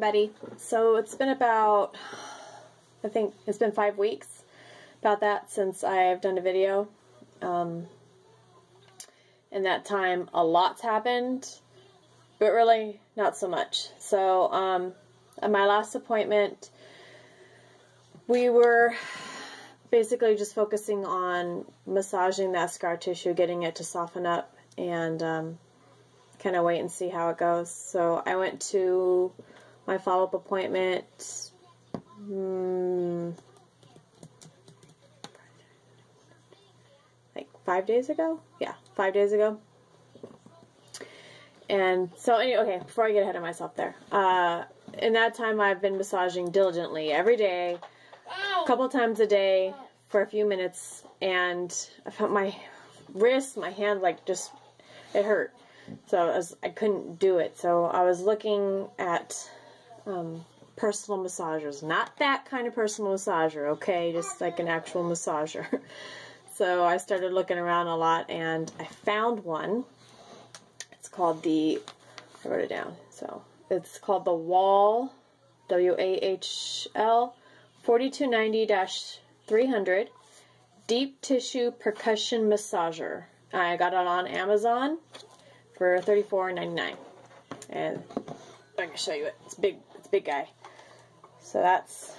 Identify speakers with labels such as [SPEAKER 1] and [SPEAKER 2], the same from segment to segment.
[SPEAKER 1] everybody. So it's been about, I think it's been 5 weeks, about that, since I've done a video. In that time, a lot's happened, but really not so much. So at my last appointment, we were basically just focusing on massaging that scar tissue, getting it to soften up, and kind of wait and see how it goes. So I went to my follow-up appointment like 5 days ago? Yeah, 5 days ago. And so anyway, okay, before I get ahead of myself there, in that time I've been massaging diligently every day, a couple times a day for a few minutes, and I felt my wrist, my hand, like just, it hurt. So I couldn't do it. So I was looking at personal massagers. Not that kind of personal massager, okay? Just like an actual massager. So I started looking around a lot, and I found one. It's called I wrote it down. So it's called the Wahl, W-A-H-L, 4290-300 Deep Tissue Percussion Massager. I got it on Amazon for $34.99, and I can show you it. It's big. It's a big guy. So that's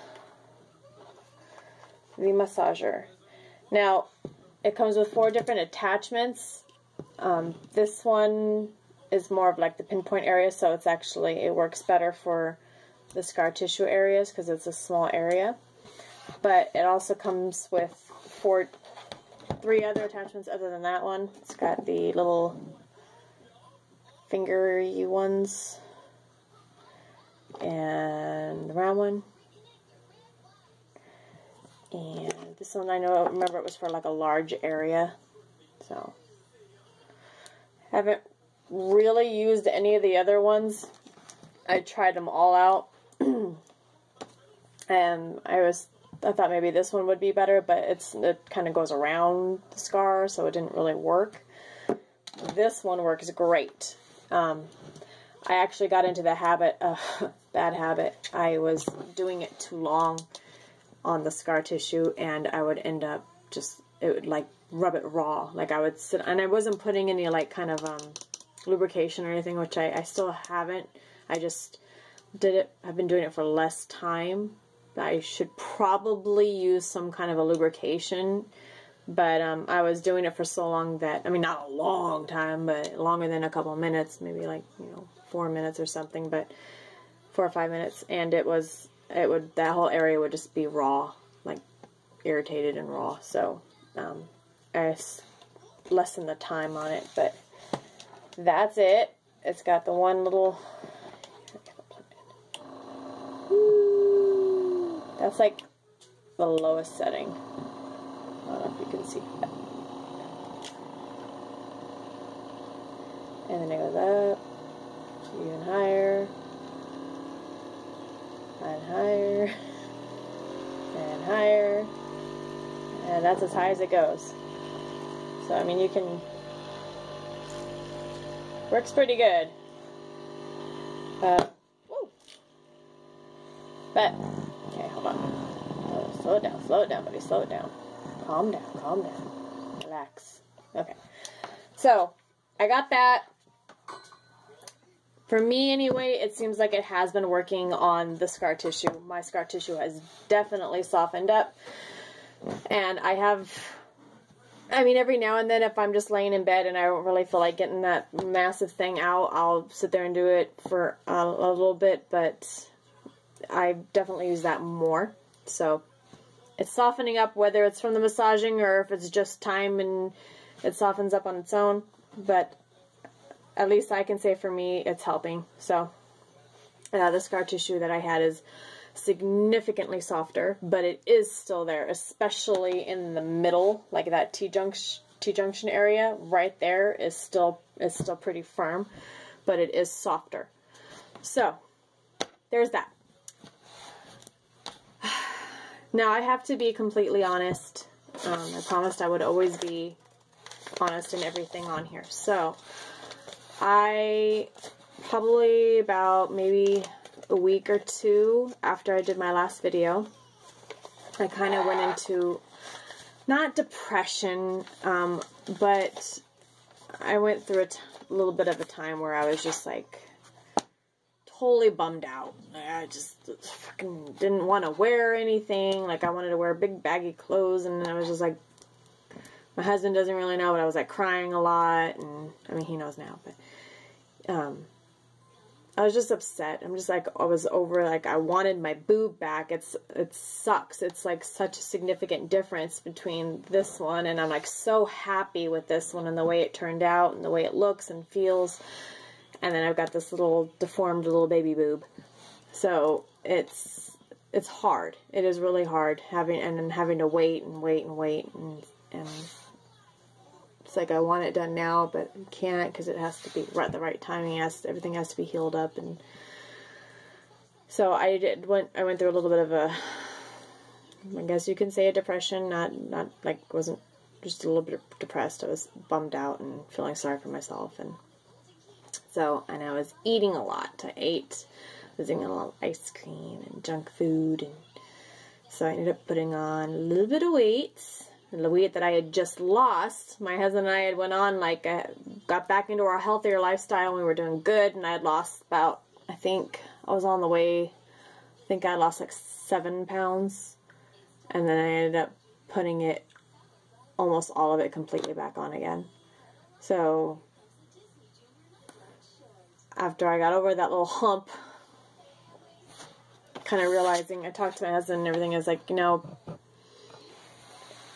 [SPEAKER 1] the massager. Now it comes with 4 different attachments. This one is more of like the pinpoint area, so it's actually, it works better for the scar tissue areas because it's a small area. But it also comes with 3 other attachments other than that one. It's got the little fingery ones and the round one, and this one I remember it was for like a large area. So haven't really used any of the other ones. I tried them all out and I thought maybe this one would be better, but it kind of goes around the scar, so it didn't really work. This one works great. I actually got into the habit, bad habit. I was doing it too long on the scar tissue, and I would end up it would like rub it raw. Like I would sit, and I wasn't putting any like kind of lubrication or anything, which I still haven't. I just did it. I've been doing it for less time. I should probably use some kind of a lubrication, but I was doing it for so long that, I mean, not a long time, but longer than a couple of minutes, maybe like, 4 minutes or something, but 4 or 5 minutes, and that whole area would just be raw, like irritated and raw. So I lessened the time on it, but that's it. It's got the one little, that's like the lowest setting. I don't know if you can see that. And then it goes up, even higher, and higher, and higher, and that's as high as it goes. So, I mean, you can, works pretty good. Woo. But, okay, hold on. Oh, slow it down, buddy, slow it down. Calm down, relax. Okay, so I got that. For me anyway, it seems like it has been working on the scar tissue. My scar tissue has definitely softened up, and I mean, every now and then if I'm just laying in bed and I don't really feel like getting that massive thing out, I'll sit there and do it for a little bit, but I definitely use that more. So it's softening up, whether it's from the massaging or if it's just time and it softens up on its own. But at least I can say for me, it's helping. So the scar tissue that I had is significantly softer, but it is still there, especially in the middle, like that T-junction area right there is still pretty firm, but it is softer. So there's that. Now, I have to be completely honest. I promised I would always be honest in everything on here. So, I probably about maybe a week or two after I did my last video, I kind of went into, not depression, but I went through a little bit of a time where I was just like totally bummed out. I just fucking didn't want to wear anything. Like I wanted to wear big baggy clothes, and I was just like, my husband doesn't really know, but I was like crying a lot, and I mean he knows now, but I was just upset. I'm just like, I was over, like, I wanted my boob back. It sucks. It's like such a significant difference between this one, and I'm like so happy with this one and the way it turned out and the way it looks and feels. And then I've got this little deformed little baby boob. So it's hard. It is really hard having to wait and wait and wait, and it's like I want it done now, but I can't because it has to be right the right timing. Everything has to be healed up, and so I went through a little bit of a, I guess you can say, a depression. Not like, wasn't, just a little bit depressed. I was bummed out and feeling sorry for myself, and I was eating a lot. I was eating a lot of ice cream and junk food, and so I ended up putting on a little bit of weight. The weight that I had just lost. My husband and I had went on, like, got back into our healthier lifestyle, and we were doing good, and I had lost about, I think I was on the way, I think I lost like 7 pounds, and then I ended up putting it, almost all of it, completely back on again. So after I got over that little hump, kind of realizing, I talked to my husband and everything, is like, you know,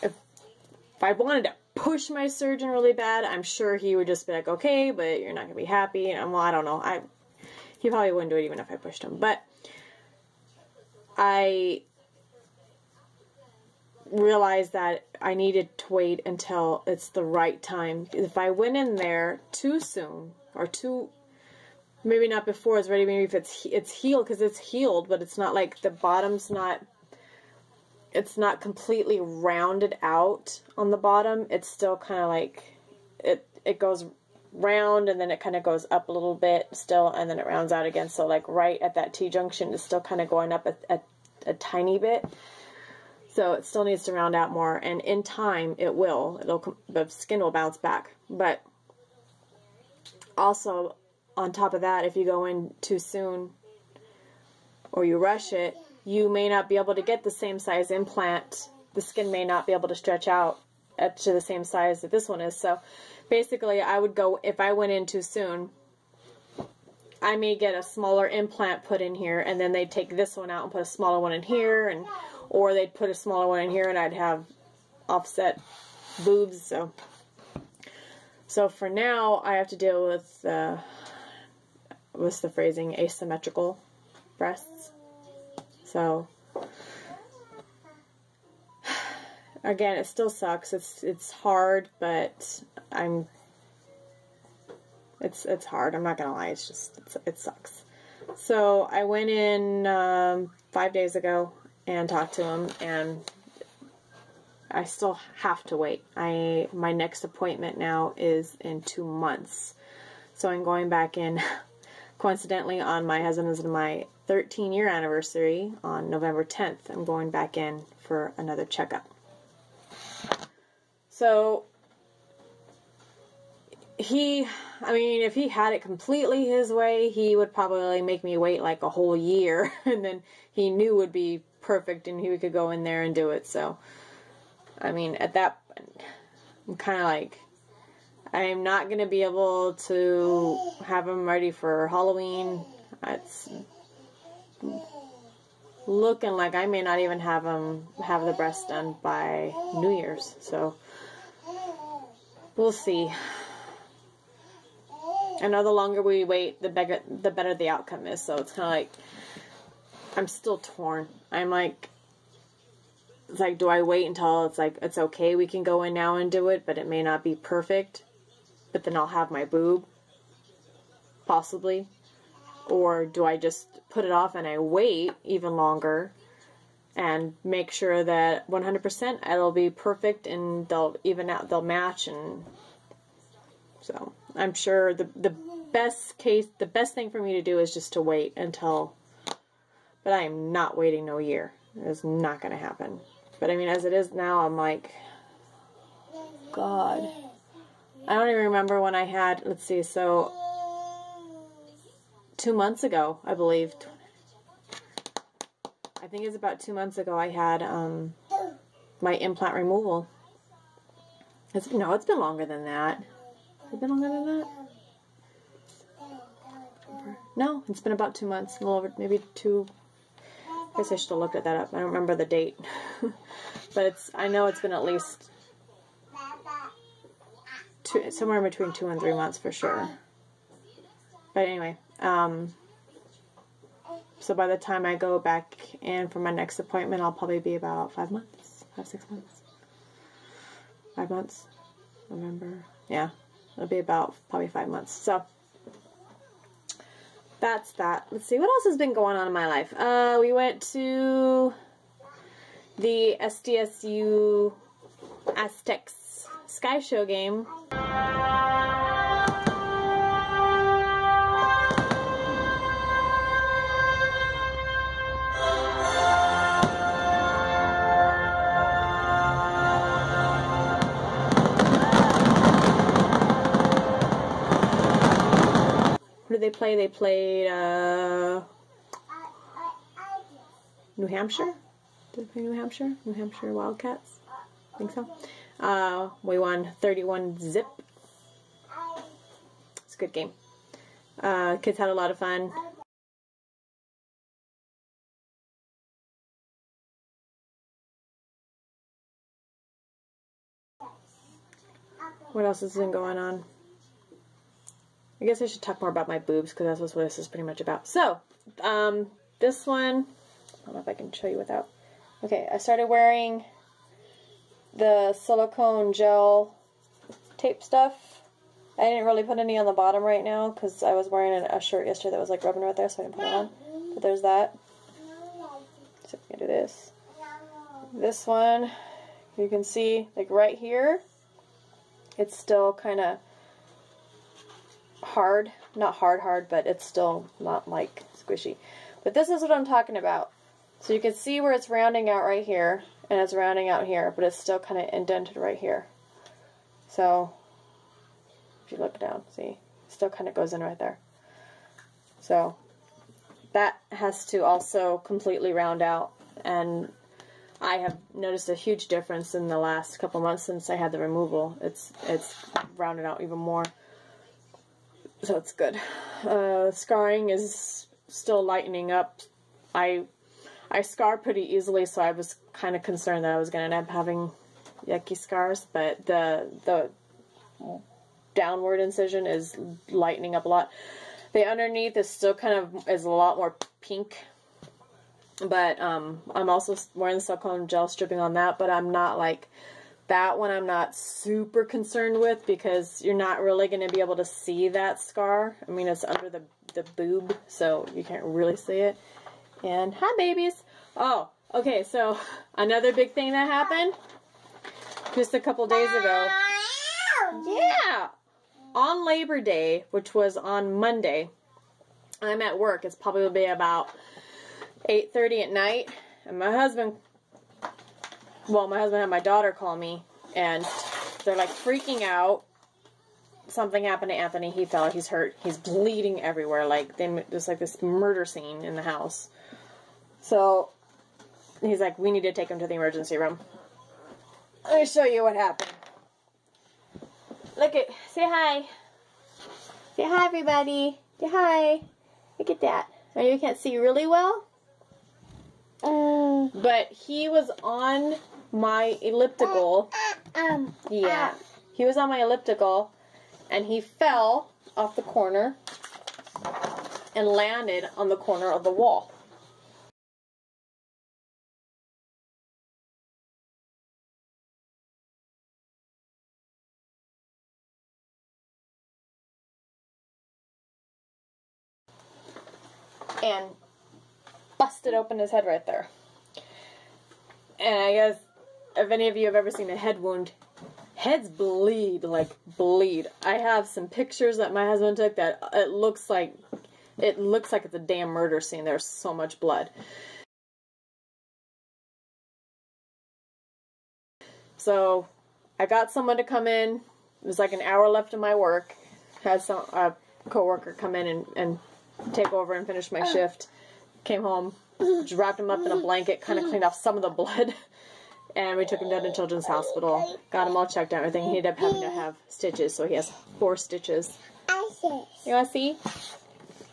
[SPEAKER 1] if I wanted to push my surgeon really bad, I'm sure he would just be like, okay, but you're not going to be happy. And well, I don't know. He probably wouldn't do it even if I pushed him. But I realized that I needed to wait until it's the right time. If I went in there too soon, or maybe not before it's ready, maybe if it's healed, because it's healed, but it's not like the bottom's not, it's not completely rounded out on the bottom. It's still kind of like, it goes round, and then it kind of goes up a little bit still, and then it rounds out again. So like right at that T-junction, it's still kind of going up a tiny bit. So it still needs to round out more, and in time it will. The skin will bounce back. But also, on top of that, if you go in too soon or you rush it, you may not be able to get the same size implant. The skin may not be able to stretch out to the same size that this one is. So basically, I would go, if I went in too soon, I may get a smaller implant put in here, and then they'd take this one out and put a smaller one in here, or they'd put a smaller one in here, and I'd have offset boobs. So for now, I have to deal with, what's the phrasing, asymmetrical breasts. So again, it still sucks. It's hard, but it's hard. I'm not gonna lie. It's just, it sucks. So I went in 5 days ago and talked to him, and I still have to wait. My next appointment now is in 2 months. So I'm going back in, coincidentally, on my husband's and my 13-year anniversary on November 10th. I'm going back in for another checkup. So if he had it completely his way, he would probably make me wait like a whole year, and then he knew would be perfect, and he could go in there and do it. So, I mean, at that point, I'm kind of like, I'm not going to be able to have him ready for Halloween. It's looking like I may not even have the breast done by New Year's. So we'll see. I know the longer we wait, the better the outcome is. So it's kind of like, I'm still torn. I'm like, it's like, do I wait until it's like, it's okay, we can go in now and do it, but it may not be perfect, but then I'll have my boob, possibly. Or do I just put it off and I wait even longer and make sure that 100% it'll be perfect and they'll even out, they'll match. And so I'm sure the best thing for me to do is just to wait until But I am not waiting no year. It's not going to happen. But I mean, as it is now, I'm like, God. I don't even remember when I had, let's see, so 2 months ago, I believe. I think it's about 2 months ago I had my implant removal. No, it's been longer than that. Has it been longer than that? No, it's been about 2 months. A little over, maybe 2. I guess I should have looked at that up. I don't remember the date. But I know it's been at least somewhere between 2 and 3 months for sure. But anyway, so by the time I go back in for my next appointment, I'll probably be about 5 months, 6 months. 5 months, November, yeah, it'll be about probably 5 months. So that's that. Let's see, what else has been going on in my life? We went to the SDSU Aztecs Sky Show game. What did they play? They played New Hampshire. Did they play New Hampshire? New Hampshire Wildcats? I think so. We won 31-zip. It's a good game. Kids had a lot of fun. What else has been going on? I guess I should talk more about my boobs because that's what this is pretty much about. So, this one, I don't know if I can show you without. Okay, I started wearing the silicone gel tape stuff. I didn't really put any on the bottom right now because I was wearing a shirt yesterday that was like rubbing right there, so I didn't put it on. But there's that. So I'm gonna do this. This one, you can see, like right here, it's still kind of hard. Not hard, but it's still not like squishy. But this is what I'm talking about. So you can see where it's rounding out right here, and it's rounding out here, but it's still kind of indented right here. So if you look down, see, it still kind of goes in right there. So that has to also completely round out, and I have noticed a huge difference in the last couple months since I had the removal. It's rounded out even more. So it's good. Scarring is still lightening up. I scar pretty easily, so I was kind of concerned that I was going to end up having yucky scars, but the downward incision is lightening up a lot. The underneath is still kind of is a lot more pink, but I'm also wearing the silicone gel stripping on that, but I'm not like that one. I'm not super concerned with because you're not really going to be able to see that scar. I mean, it's under the boob, so you can't really see it. And hi, babies. Oh, okay, so another big thing that happened just a couple days ago. Yeah. On Labor Day, which was on Monday, I'm at work. It's probably about 8:30 at night. And my husband had my daughter call me, and they're like freaking out. Something happened to Anthony. He fell. He's hurt. He's bleeding everywhere. Like, there's like this murder scene in the house. So he's like, we need to take him to the emergency room. Let me show you what happened. Look at, say hi. Say hi, everybody. Say hi. Look at that. Now you can't see really well. But he was on my elliptical. Yeah. He was on my elliptical, and he fell off the corner and landed on the corner of the wall. And busted open his head right there. And I guess if any of you have ever seen a head wound, heads bleed, like bleed. I have some pictures that my husband took that it looks like it looks like it's a damn murder scene. There's so much blood. So I got someone to come in. It was like an hour left of my work. Had a coworker come in and take over and finish my shift. Came home, just wrapped him up in a blanket, kind of cleaned off some of the blood, and we took him down to Children's Hospital. Got him all checked out and everything. He ended up having to have stitches, so he has 4 stitches. You want to see?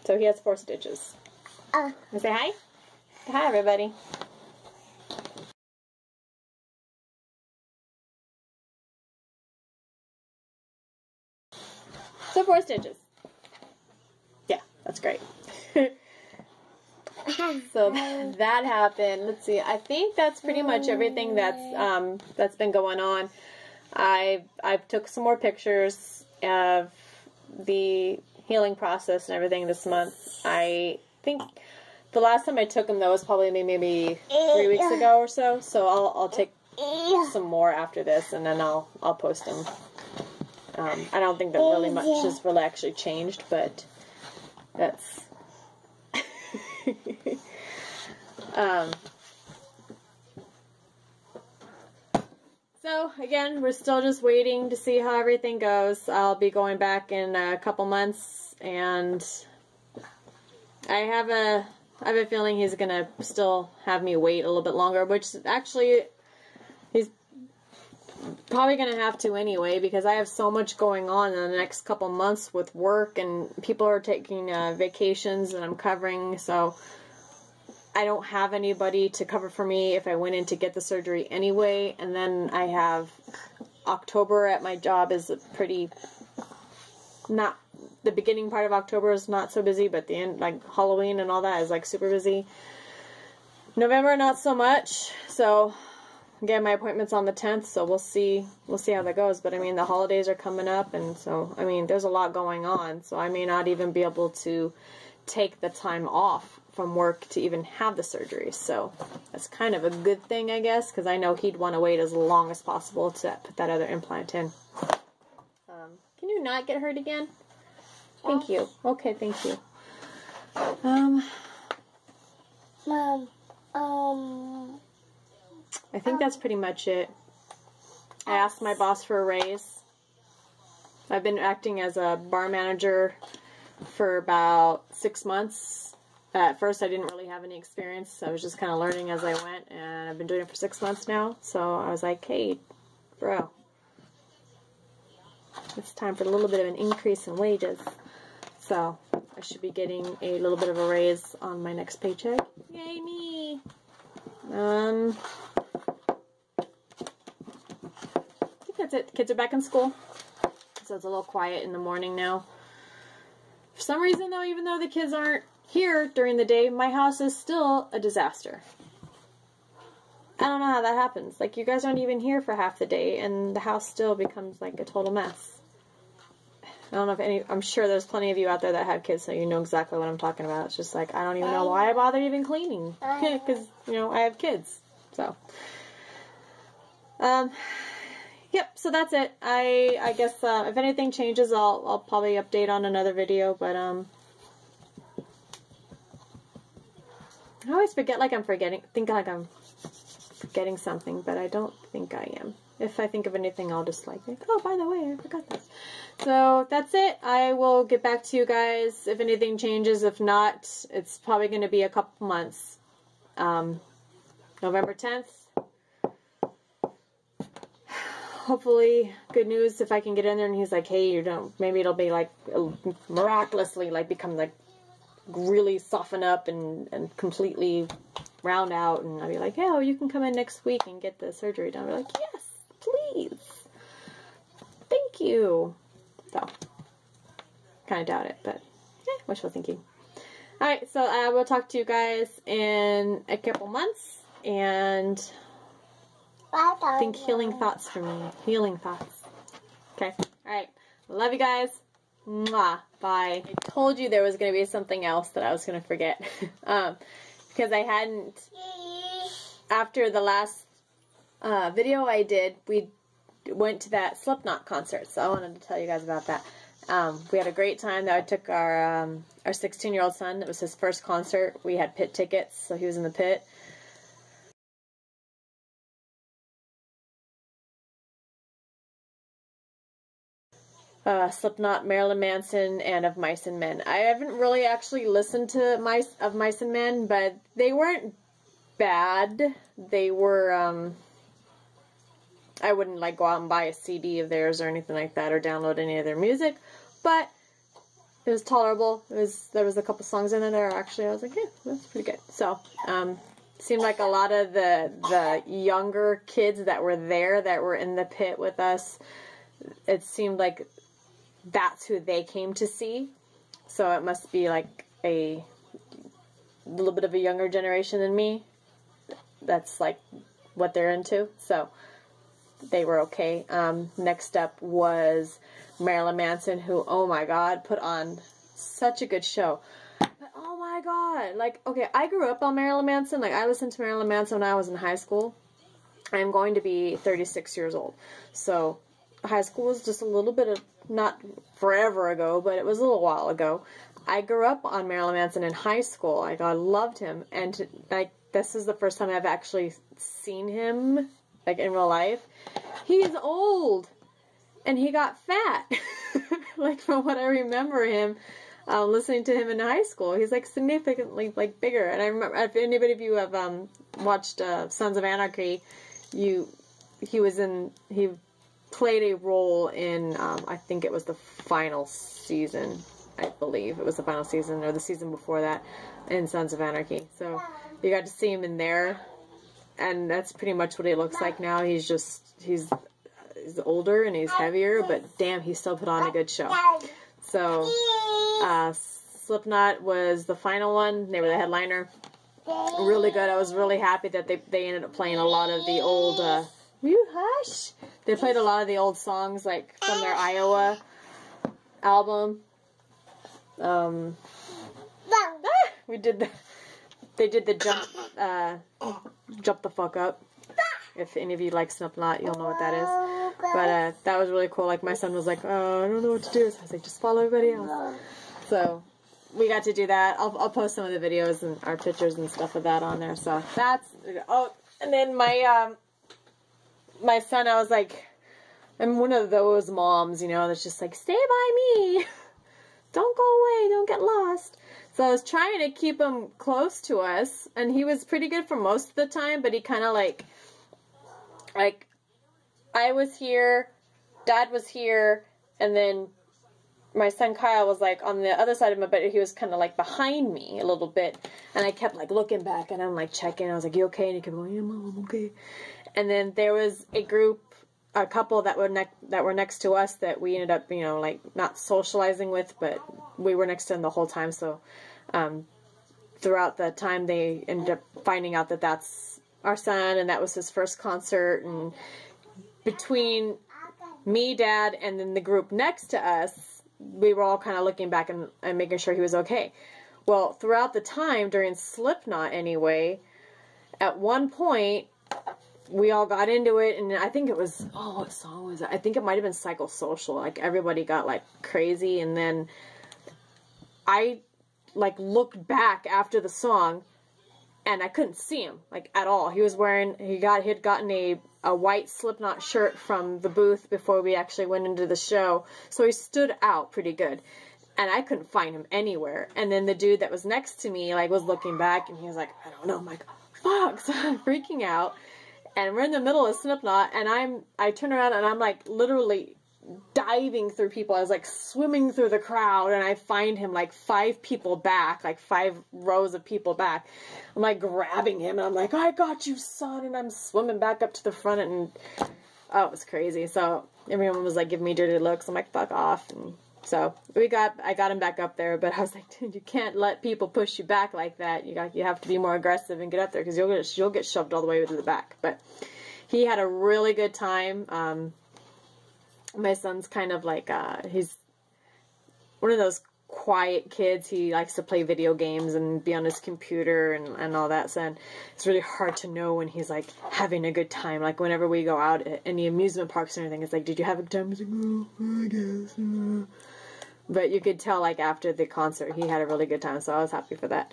[SPEAKER 1] So he has 4 stitches. You say hi? Say hi, everybody. So 4 stitches. Yeah, that's great. So that happened. Let's see. I think that's pretty much everything that's been going on. I took some more pictures of the healing process and everything this month. I think the last time I took them though was probably maybe 3 weeks ago or so. So I'll take some more after this, and then I'll post them. I don't think that really much has really actually changed, but that's so again, we're still just waiting to see how everything goes. I'll be going back in a couple months, and I have a feeling he's gonna still have me wait a little bit longer, which actually he's probably gonna have to anyway, because I have so much going on in the next couple months with work, and people are taking vacations and I'm covering, so I don't have anybody to cover for me if I went in to get the surgery anyway. And then I have October at my job is pretty, not, the beginning part of October is not so busy, but the end, like Halloween and all that, is like super busy. November, not so much. So again, my appointment's on the 10th, so we'll see how that goes. But I mean, the holidays are coming up, and so I mean, there's a lot going on, so I may not even be able to take the time off from work to even have the surgery. So that's kind of a good thing, I guess, because I know he'd want to wait as long as possible to put that other implant in. Can you not get hurt again? Thank you. Okay, thank you.
[SPEAKER 2] Mom,
[SPEAKER 1] I think that's pretty much it. I asked my boss for a raise. I've been acting as a bar manager for about 6 months. At first, I didn't really have any experience. I was just kind of learning as I went, and I've been doing it for 6 months now. So I was like, hey, bro, it's time for a little bit of an increase in wages. So I should be getting a little bit of a raise on my next paycheck. Yay, me! I think that's it. The kids are back in school, so it's a little quiet in the morning now. For some reason, though, even though the kids aren't here during the day, my house is still a disaster. I don't know how that happens. Like, you guys aren't even here for half the day, and the house still becomes like a total mess. I don't know if I'm sure there's plenty of you out there that have kids, so you know exactly what I'm talking about. It's just like, I don't even know why I bother even cleaning. Because, you know, I have kids. So, yep, so that's it. I guess, if anything changes, I'll probably update on another video, but, I always forget like I'm forgetting something, but I don't think I am. If I think of anything, I'll just like, oh, by the way, I forgot this. So that's it. I will get back to you guys if anything changes. If not, it's probably going to be a couple months. November 10th. Hopefully, good news if I can get in there and he's like, hey, you don't, maybe it'll be like miraculously like become like really soften up and completely round out, and I'll be like, oh, you can come in next week and get the surgery done. I'll be like, yes, please. Thank you. So, kind of doubt it, but wishful thinking. Alright, so I will talk to you guys in a couple months, and think healing thoughts for me. Healing thoughts. Okay, alright. Love you guys. Mwah. Bye. I told you there was going to be something else that I was going to forget. Because I hadn't, after the last video I did, we went to that Slipknot concert, so I wanted to tell you guys about that. We had a great time. I took our 16-year-old son. It was his first concert. We had pit tickets, so he was in the pit. Slipknot, Marilyn Manson, and Of Mice and Men. I haven't really actually listened to Of Mice and Men, but they weren't bad. They were, I wouldn't like go out and buy a CD of theirs or anything like that, or download any of their music, but it was tolerable. There was a couple songs in it that actually I was like, yeah, that's pretty good. So, seemed like a lot of the younger kids that were there, that were in the pit with us, it seemed like that's who they came to see. So it must be like a little bit of a younger generation than me. That's like what they're into. So they were okay. Next up was Marilyn Manson, who, oh my God, put on such a good show. But oh my God, like, okay, I grew up on Marilyn Manson. Like, I listened to Marilyn Manson when I was in high school. I'm going to be 36 years old. So high school was just a little bit of, not forever ago, but it was a little while ago. I grew up on Marilyn Manson in high school. Like, I loved him. And, like, this is the first time I've actually seen him, like, in real life. He's old. And he got fat. Like, from what I remember him, listening to him in high school. He's, like, significantly, like, bigger. And I remember, if anybody of you have watched Sons of Anarchy, he played a role in, I think it was the final season, I believe. It was the final season, or the season before that, in Sons of Anarchy. So, you got to see him in there, and that's pretty much what he looks like now. He's older and he's heavier, but damn, he still put on a good show. So, Slipknot was the final one. They were the headliner. Really good. I was really happy that they ended up playing a lot of the old, you hush? They played a lot of the old songs, like, from their Iowa album. They did the jump the fuck up. If any of you like Slipknot, you'll know what that is. But that was really cool. Like, my son was like, oh, I don't know what to do. So I was like, just follow everybody else. So we got to do that. I'll post some of the videos and our pictures and stuff of that on there. So that's, oh, and then my son, I was like, I'm one of those moms, you know, that's just like, stay by me. Don't go away. Don't get lost. So I was trying to keep him close to us, and he was pretty good for most of the time, but he kind of like, I was here, Dad was here, and then my son Kyle was like on the other side of him, but he was kind of like behind me a little bit, and I kept like looking back, and I'm like checking, I was like, you okay? And he kept going, yeah, Mom, I'm okay. And then there was a couple that were next to us that we ended up, you know, like not socializing with, but we were next to them the whole time. So throughout the time, they ended up finding out that that's our son, and that was his first concert. And between me, Dad, and then the group next to us, we were all kind of looking back and making sure he was okay. Well, throughout the time, during Slipknot anyway, at one point, we all got into it, and I think it was, oh, what song was it? I think it might have been Psychosocial. Like, everybody got, like, crazy, and then I, like, looked back after the song, and I couldn't see him, like, at all. He was wearing, he had gotten a white Slipknot shirt from the booth before we actually went into the show, so he stood out pretty good, and I couldn't find him anywhere. And then the dude that was next to me, like, was looking back, and he was like, I don't know. I'm like, fuck, so I'm freaking out. And we're in the middle of Slipknot, and I turn around, and I'm, like, literally diving through people. I was, like, swimming through the crowd, and I find him, like, 5 people back, like, 5 rows of people back. I'm, like, grabbing him, and I'm like, I got you, son, and I'm swimming back up to the front, and, oh, it was crazy. So, everyone was, like, giving me dirty looks. I'm like, fuck off, and so, I got him back up there, but I was like, dude, you can't let people push you back like that. You have to be more aggressive and get up there, because you'll get shoved all the way to the back. But he had a really good time. My son's kind of like, he's one of those quiet kids. He likes to play video games and be on his computer and all that. So it's really hard to know when he's like having a good time. Like, whenever we go out at any amusement parks or anything, it's like, did you have a good time? He's like, oh, I guess. But you could tell, like, after the concert, he had a really good time, so I was happy for that.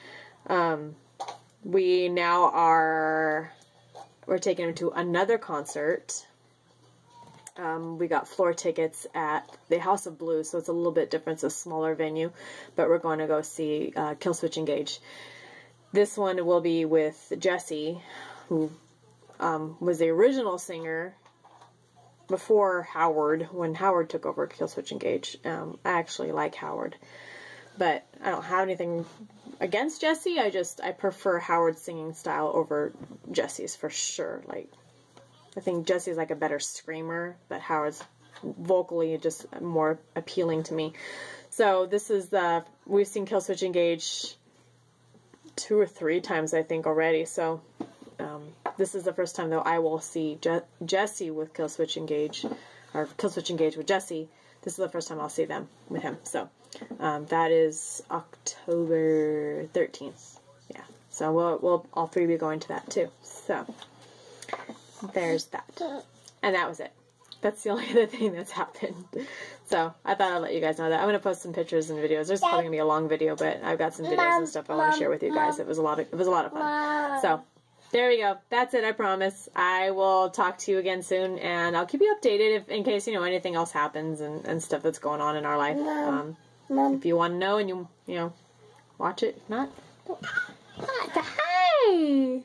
[SPEAKER 1] We now we're taking him to another concert. We got floor tickets at the House of Blues, so it's a little bit different. It's a smaller venue, but we're going to go see Killswitch Engage. This one will be with Jesse, who was the original singer before Howard, when Howard took over Killswitch Engage. I actually like Howard, but I don't have anything against Jesse. I prefer Howard's singing style over Jesse's for sure. Like, I think Jesse's like a better screamer, but Howard's vocally just more appealing to me. So this is we've seen Killswitch Engage 2 or 3 times, I think, already. So this is the first time, though, I will see Jesse with Killswitch Engage, or Killswitch Engage with Jesse. This is the first time I'll see them with him. So that is October 13th. Yeah. So we'll all 3 be going to that too. So there's that. And that was it. That's the only other thing that's happened. So I thought I'd let you guys know that. I'm going to post some pictures and videos. There's probably going to be a long video, but I've got some videos and stuff I want to share with you guys. It was a lot of fun. So there we go. That's it, I promise. I will talk to you again soon, and I'll keep you updated in case, anything else happens and stuff that's going on in our life. If you want to know and you watch it. If not, hey!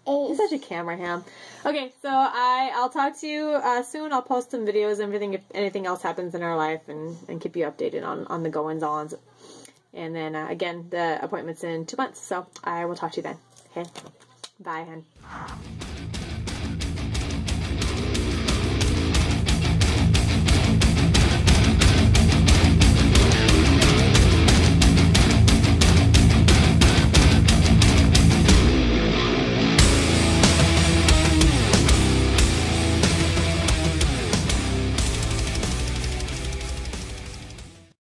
[SPEAKER 1] You're such a camera ham. Okay, so I'll talk to you soon. I'll post some videos and everything if anything else happens in our life, and keep you updated on the goings-ons. And then, again, the appointment's in 2 months, so I will talk to you then. Okay? Bye, hun.